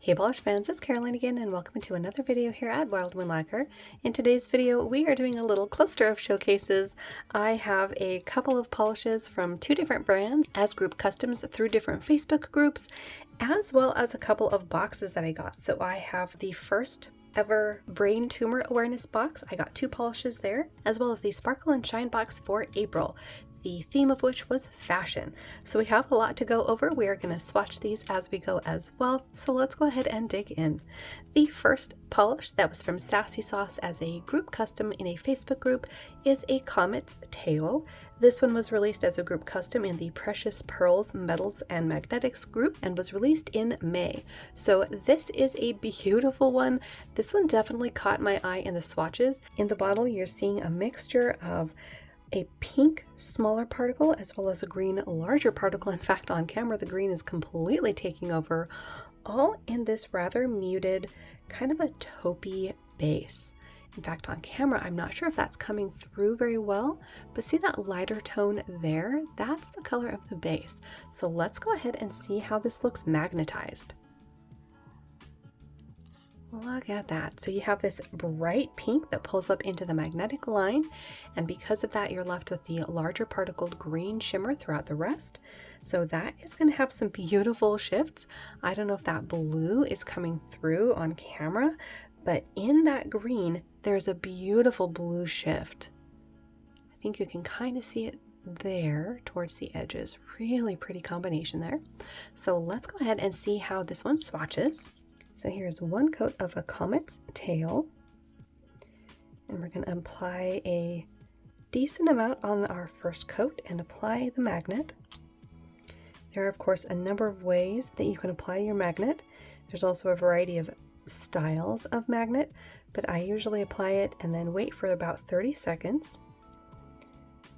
Hey polish fans, it's Caroline again and welcome to another video here at Wild Moon Lacquer. In today's video we are doing a little cluster of showcases. I have a couple of polishes from two different brands as group customs through different Facebook groups, as well as a couple of boxes that I got. So I have the first ever brain tumor awareness box. I got two polishes there, as well as the sparkle and shine box for April, the theme of which was fashion. So we have a lot to go over. We are going to swatch these as we go as well. So let's go ahead and dig in. The first polish that was from Sassy Sauce as a group custom in a Facebook group is a Comets Tail. This one was released as a group custom in the Precious Pearls, Metals, and Magnetics group and was released in May. So this is a beautiful one. This one definitely caught my eye in the swatches. In the bottle, you're seeing a mixture of a pink smaller particle as well as a green larger particle. In fact, on camera the green is completely taking over, all in this rather muted kind of a taupey base. In fact, on camera I'm not sure if that's coming through very well, but see that lighter tone there? That's the color of the base. So let's go ahead and see how this looks magnetized. Look at that. So you have this bright pink that pulls up into the magnetic line, and because of that you're left with the larger particled green shimmer throughout the rest. So that is going to have some beautiful shifts. I don't know if that blue is coming through on camera, but in that green there's a beautiful blue shift. I think you can kind of see it there towards the edges. Really pretty combination there. So let's go ahead and see how this one swatches. So here's one coat of a Comets Tail, and we're going to apply a decent amount on our first coat and apply the magnet. There are of course a number of ways that you can apply your magnet. There's also a variety of styles of magnet, but I usually apply it and then wait for about 30 seconds.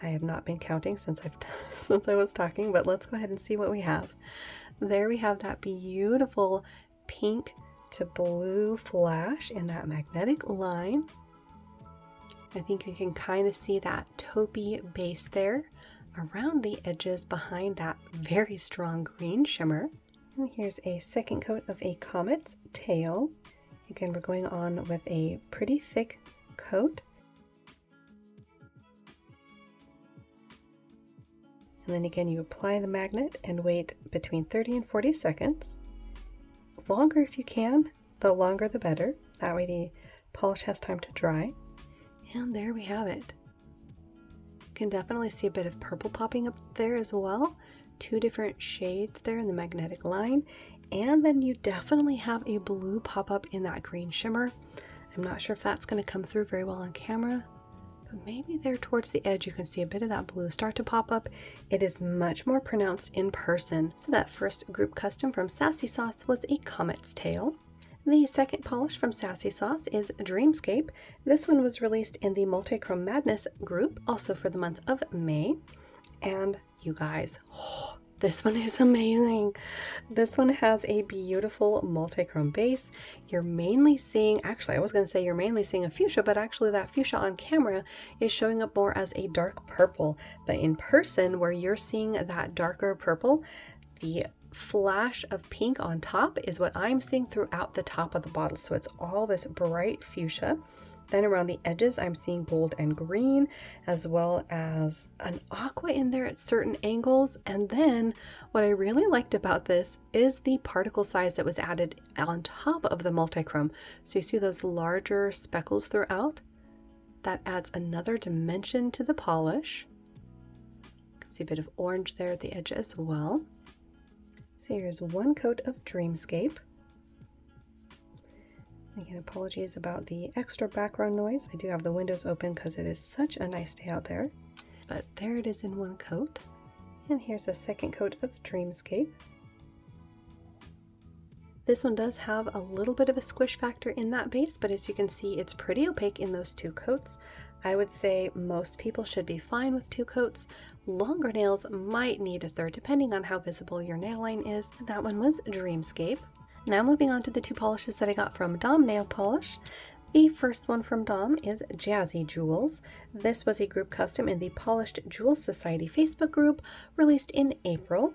I have not been counting since I was talking, but let's go ahead and see what we have. There we have that beautiful pink to blue flash in that magnetic line. I think you can kind of see that taupey base there around the edges behind that very strong green shimmer. And here's a second coat of a Comet's Tail. Again, we're going on with a pretty thick coat. And then again, you apply the magnet and wait between 30 and 40 seconds. Longer if you can, the longer the better. That way the polish has time to dry. And there we have it. You can definitely see a bit of purple popping up there as well. Two different shades there in the magnetic line. And then you definitely have a blue pop up in that green shimmer. I'm not sure if that's going to come through very well on camera, but maybe there towards the edge you can see a bit of that blue start to pop up. It is much more pronounced in person. So that first group custom from Sassy Sauce was a Comet's Tail. The second polish from Sassy Sauce is Dreamscape. This one was released in the Multichrome Madness group, also for the month of May. And you guys, this one is amazing. This one has a beautiful multichrome base. You're mainly seeing, actually I was going to say you're mainly seeing a fuchsia, but actually that fuchsia on camera is showing up more as a dark purple. But in person, where you're seeing that darker purple, the flash of pink on top is what I'm seeing throughout the top of the bottle. So it's all this bright fuchsia. Then around the edges I'm seeing gold and green, as well as an aqua in there at certain angles. And then what I really liked about this is the particle size that was added on top of the multichrome. So you see those larger speckles throughout? That adds another dimension to the polish. You can see a bit of orange there at the edge as well. So here's one coat of Dreamscape. Again, apologies about the extra background noise. I do have the windows open because it is such a nice day out there. But there it is in one coat. And here's a second coat of Dreamscape. This one does have a little bit of a squish factor in that base, but as you can see, it's pretty opaque in those two coats. I would say most people should be fine with two coats. Longer nails might need a third, depending on how visible your nail line is. That one was Dreamscape. Now moving on to the two polishes that I got from Dom Nail Polish. The first one from Dom is Jazzy Jewels. This was a group custom in the Polished Jewels Society Facebook group, released in April.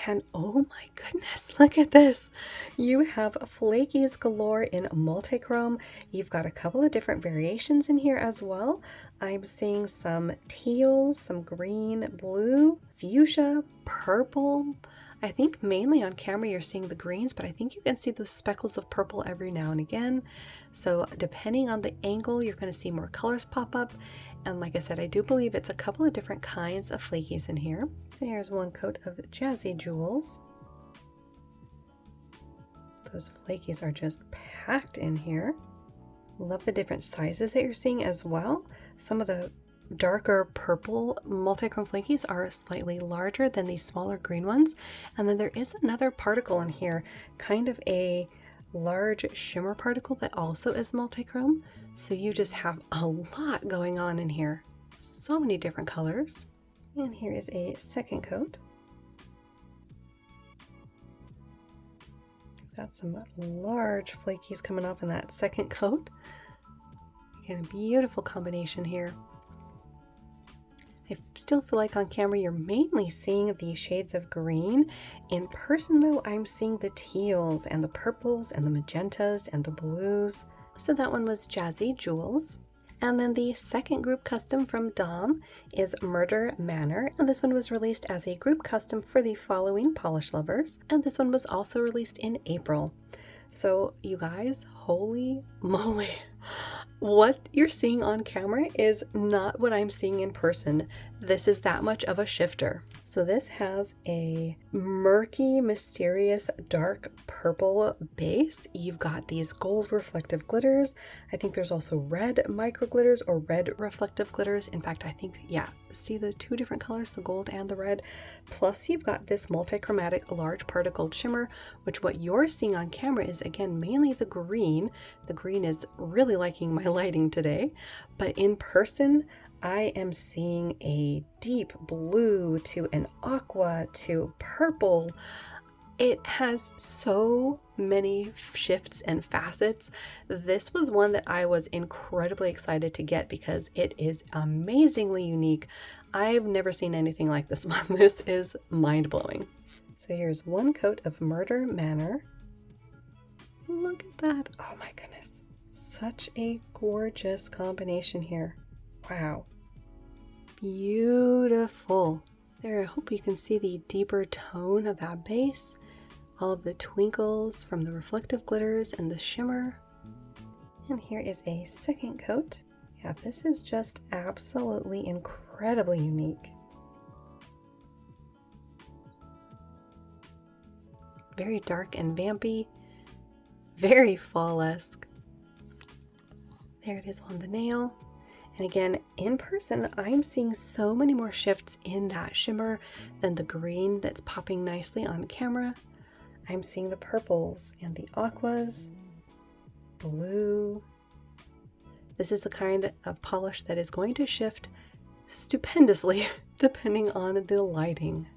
And oh my goodness, look at this. You have flakies galore in multichrome. You've got a couple of different variations in here as well. I'm seeing some teal, some green, blue, fuchsia, purple. I think mainly on camera you're seeing the greens, but I think you can see those speckles of purple every now and again. So depending on the angle, you're going to see more colors pop up. And like I said, I do believe it's a couple of different kinds of flakies in here. So here's one coat of Jazzy Jewels. Those flakies are just packed in here. Love the different sizes that you're seeing as well. Some of the darker purple multichrome flakies are slightly larger than these smaller green ones. And then there is another particle in here, kind of a large shimmer particle that also is multichrome. So you just have a lot going on in here. So many different colors. And here is a second coat. Got some large flakies coming off in that second coat. Again, a beautiful combination here. I still feel like on camera you're mainly seeing the shades of green. In person though, I'm seeing the teals and the purples and the magentas and the blues. So that one was Jazzy Jewels. And then the second group custom from Dom is Murder Manor. And this one was released as a group custom for the following polish lovers. And this one was also released in April. So you guys, holy moly. What you're seeing on camera is not what I'm seeing in person. This is that much of a shifter. So this has a murky, mysterious, dark purple base. You've got these gold reflective glitters. I think there's also red micro glitters or red reflective glitters. In fact, I think, yeah, see the two different colors, the gold and the red. Plus you've got this multichromatic large particled shimmer, which what you're seeing on camera is again, mainly the green. The green is really liking my lighting today, but in person, I am seeing a deep blue to an aqua to purple. It has so many shifts and facets. This was one that I was incredibly excited to get because it is amazingly unique. I've never seen anything like this one. This is mind-blowing. So here's one coat of Murder Manor. Look at that. Oh my goodness. Such a gorgeous combination here. Wow. Beautiful. There, I hope you can see the deeper tone of that base. All of the twinkles from the reflective glitters and the shimmer. And here is a second coat. Yeah, this is just absolutely incredibly unique. Very dark and vampy. Very fall-esque. There it is on the nail. And again, in person, I'm seeing so many more shifts in that shimmer than the green that's popping nicely on camera. I'm seeing the purples and the aquas, blue. This is the kind of polish that is going to shift stupendously depending on the lighting.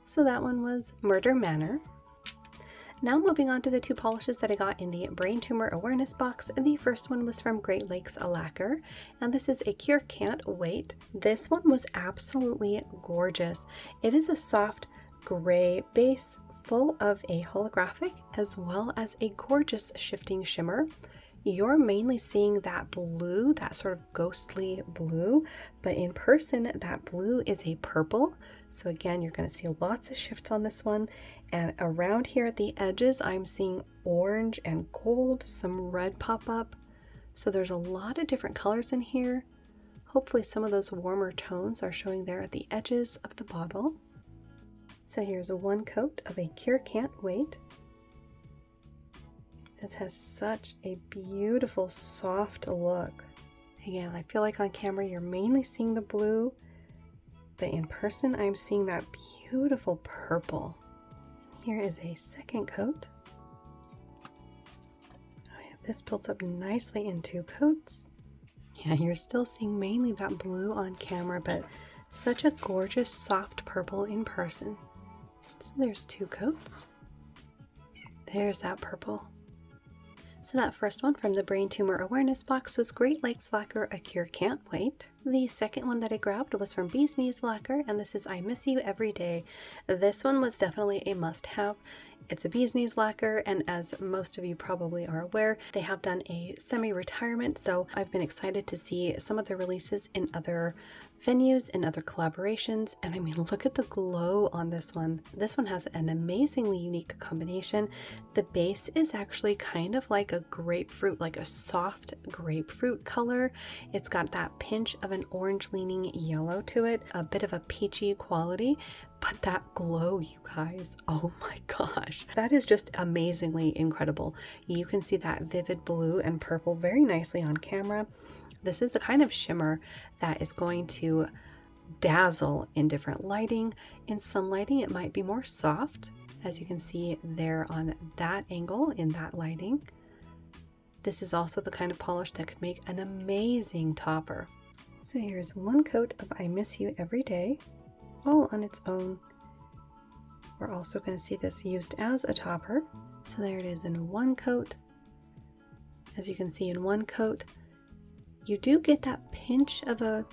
So that one was Murder Manor. Now moving on to the two polishes that I got in the Brain Tumor Awareness box. The first one was from Great Lakes Lacquer, and this is a Cure Can't Wait. This one was absolutely gorgeous. It is a soft gray base full of a holographic as well as a gorgeous shifting shimmer. You're mainly seeing that blue, that sort of ghostly blue, but in person that blue is a purple. So again, you're going to see lots of shifts on this one. And around here at the edges, I'm seeing orange and gold, some red pop up. So there's a lot of different colors in here. Hopefully some of those warmer tones are showing there at the edges of the bottle. So here's one coat of a Cure Can't Wait. This has such a beautiful, soft look. Again, I feel like on camera you're mainly seeing the blue, but in person I'm seeing that beautiful purple. Here is a second coat. Oh yeah, this builds up nicely in two coats. Yeah, you're still seeing mainly that blue on camera, but such a gorgeous soft purple in person. So there's two coats. There's that purple. So that first one from the Brain Tumor Awareness box was Great Lakes Lacquer, A Cure Can't Wait. The second one that I grabbed was from Bee's Knees Lacquer, and this is I Miss You Every Day. This one was definitely a must-have. It's a Bee's Knees Lacquer, and as most of you probably are aware, they have done a semi-retirement, so I've been excited to see some of their releases in other venues and other collaborations. And I mean, look at the glow on this one. This one has an amazingly unique combination. The base is actually kind of like a grapefruit, like a soft grapefruit color. It's got that pinch of an orange leaning yellow to it, a bit of a peachy quality, but that glow, you guys, oh my gosh, that is just amazingly incredible. You can see that vivid blue and purple very nicely on camera. This is the kind of shimmer that is going to dazzle in different lighting. In some lighting, it might be more soft, as you can see there on that angle in that lighting. This is also the kind of polish that could make an amazing topper. So here's one coat of I Miss You Every Day, all on its own. We're also going to see this used as a topper. So there it is in one coat. As you can see in one coat, you do get that pinch of a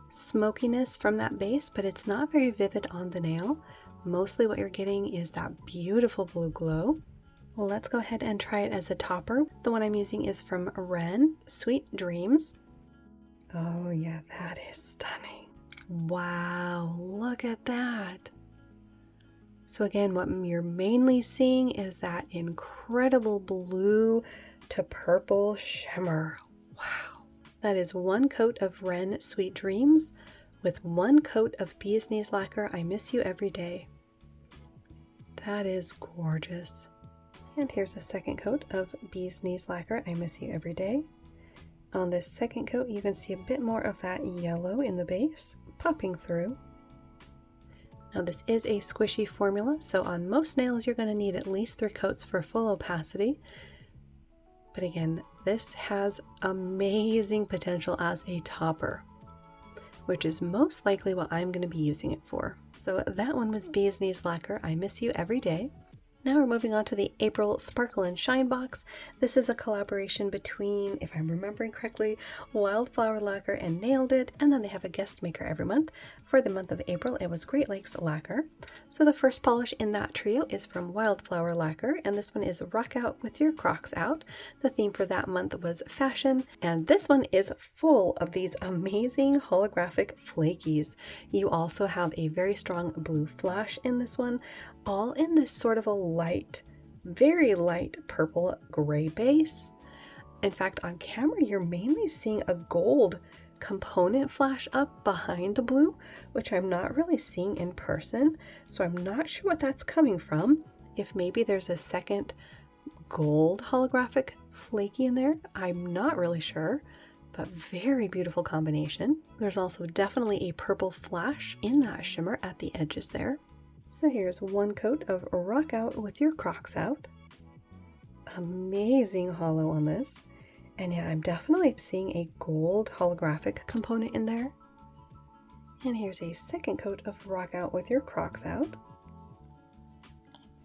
smokiness from that base, but it's not very vivid on the nail. Mostly what you're getting is that beautiful blue glow. Well, let's go ahead and try it as a topper. The one I'm using is from Ren, Sweet Dreams. Oh yeah, that is stunning. Wow, look at that. So again, what you're mainly seeing is that incredible blue to purple shimmer. Wow. That is one coat of Ren Sweet Dreams with one coat of Bee's Knees Lacquer I Miss You Every Day. That is gorgeous. And here's a second coat of Bee's Knees Lacquer I Miss You Every Day. On this second coat, you can see a bit more of that yellow in the base popping through. Now this is a squishy formula, so on most nails you're going to need at least 3 coats for full opacity. But again, this has amazing potential as a topper, which is most likely what I'm going to be using it for. So that one was Bee's Knees Lacquer I Miss You Every Day. Now we're moving on to the April Sparkle and Shine box. This is a collaboration between, if I'm remembering correctly, Wildflower Lacquer and Nailed It, and then they have a guest maker every month. For the month of April, it was Great Lakes Lacquer. So the first polish in that trio is from Wildflower Lacquer, and this one is Rock Out With Your Crocs Out. The theme for that month was fashion, and this one is full of these amazing holographic flakies. You also have a very strong blue flash in this one, all in this sort of a light, very light purple gray base. In fact, on camera, you're mainly seeing a gold component flash up behind the blue, which I'm not really seeing in person. So I'm not sure what that's coming from. If maybe there's a second gold holographic flaky in there, I'm not really sure, but very beautiful combination. There's also definitely a purple flash in that shimmer at the edges there. So here's one coat of Rock Out With Your Crocs Out. Amazing hollow on this. And yeah, I'm definitely seeing a gold holographic component in there. And here's a second coat of Rock Out With Your Crocs Out.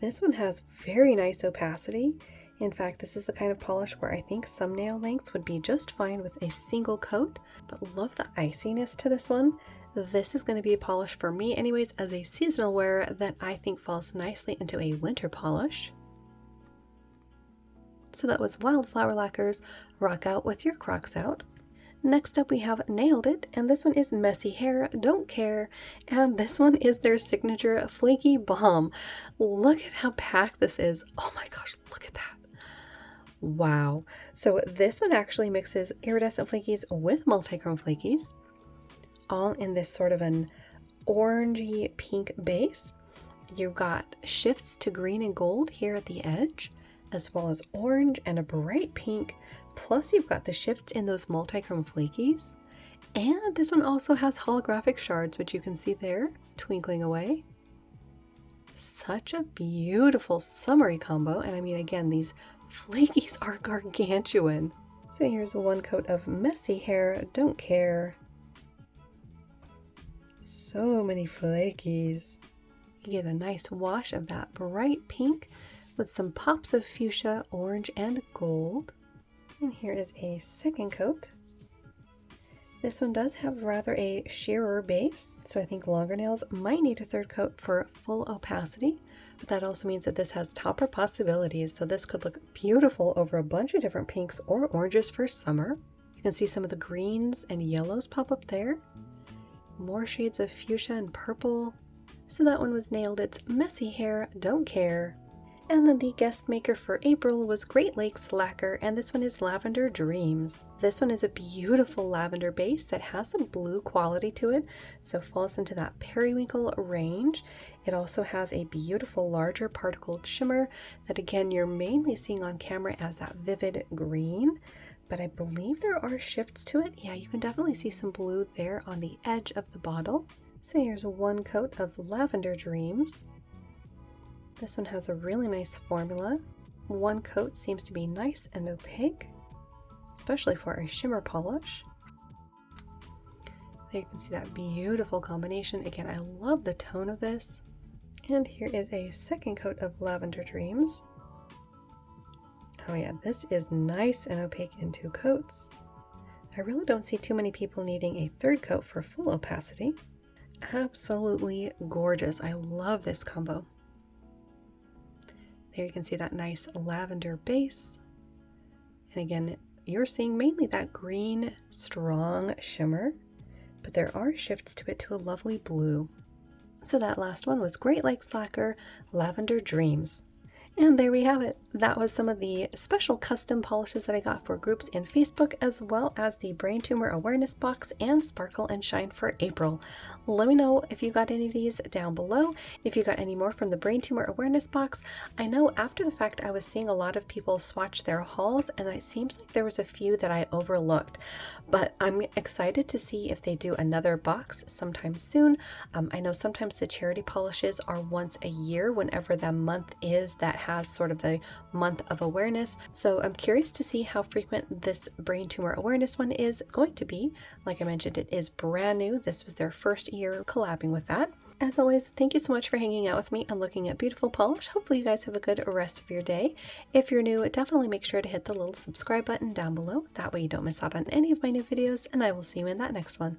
This one has very nice opacity. In fact, this is the kind of polish where I think some nail lengths would be just fine with a single coat, but love the iciness to this one. This is going to be a polish for me anyways as a seasonal wear that I think falls nicely into a winter polish. So that was Wildflower Lacquer's Rock Out With Your Crocs Out. Next up we have Nailed It, and this one is Messy Hair, Don't Care, and this one is their signature Flaky Balm. Look at how packed this is. Oh my gosh, look at that. Wow. So this one actually mixes iridescent flakies with multichrome flakies, all in this sort of an orangey pink base. You've got shifts to green and gold here at the edge, as well as orange and a bright pink, plus you've got the shifts in those multichrome flakies. And this one also has holographic shards, which you can see there, twinkling away. Such a beautiful summery combo, and I mean, again, these flakies are gargantuan. So here's one coat of Messy Hair, Don't Care. So many flakies. You get a nice wash of that bright pink with some pops of fuchsia, orange, and gold. And here is a second coat. This one does have rather a sheerer base, so I think longer nails might need a third coat for full opacity, but that also means that this has topper possibilities, so this could look beautiful over a bunch of different pinks or oranges for summer. You can see some of the greens and yellows pop up there. More shades of fuchsia and purple. So that one was nailed. It's Messy Hair, Don't Care. And then the guest maker for April was Great Lakes Lacquer, and this one is Lavender Dreams. This one is a beautiful lavender base that has some blue quality to it, so falls into that periwinkle range. It also has a beautiful larger particled shimmer that again you're mainly seeing on camera as that vivid green, but I believe there are shifts to it. Yeah, you can definitely see some blue there on the edge of the bottle. So here's one coat of Lavender Dreams. This one has a really nice formula. One coat seems to be nice and opaque, especially for a shimmer polish. There you can see that beautiful combination. Again, I love the tone of this. And here is a second coat of Lavender Dreams. Oh yeah, this is nice and opaque in 2 coats. I really don't see too many people needing a third coat for full opacity. Absolutely gorgeous. I love this combo. There you can see that nice lavender base. And again, you're seeing mainly that green, strong shimmer, but there are shifts to it to a lovely blue. So that last one was Great Lakes Lacquer, Lavender Dreams. And there we have it. That was some of the special custom polishes that I got for groups in Facebook, as well as the Brain Tumor Awareness Box and Sparkle and Shine for April. Let me know if you got any of these down below. If you got any more from the Brain Tumor Awareness Box. I know after the fact I was seeing a lot of people swatch their hauls, and it seems like there was a few that I overlooked. But I'm excited to see if they do another box sometime soon. I know sometimes the charity polishes are once a year, whenever that month is that has sort of the month of awareness. So I'm curious to see how frequent this Brain Tumor Awareness one is going to be. Like I mentioned, it is brand new. This was their first year collabing with that. As always, thank you so much for hanging out with me and looking at beautiful polish. Hopefully you guys have a good rest of your day. If you're new, definitely make sure to hit the little subscribe button down below. That way you don't miss out on any of my new videos, and I will see you in that next one.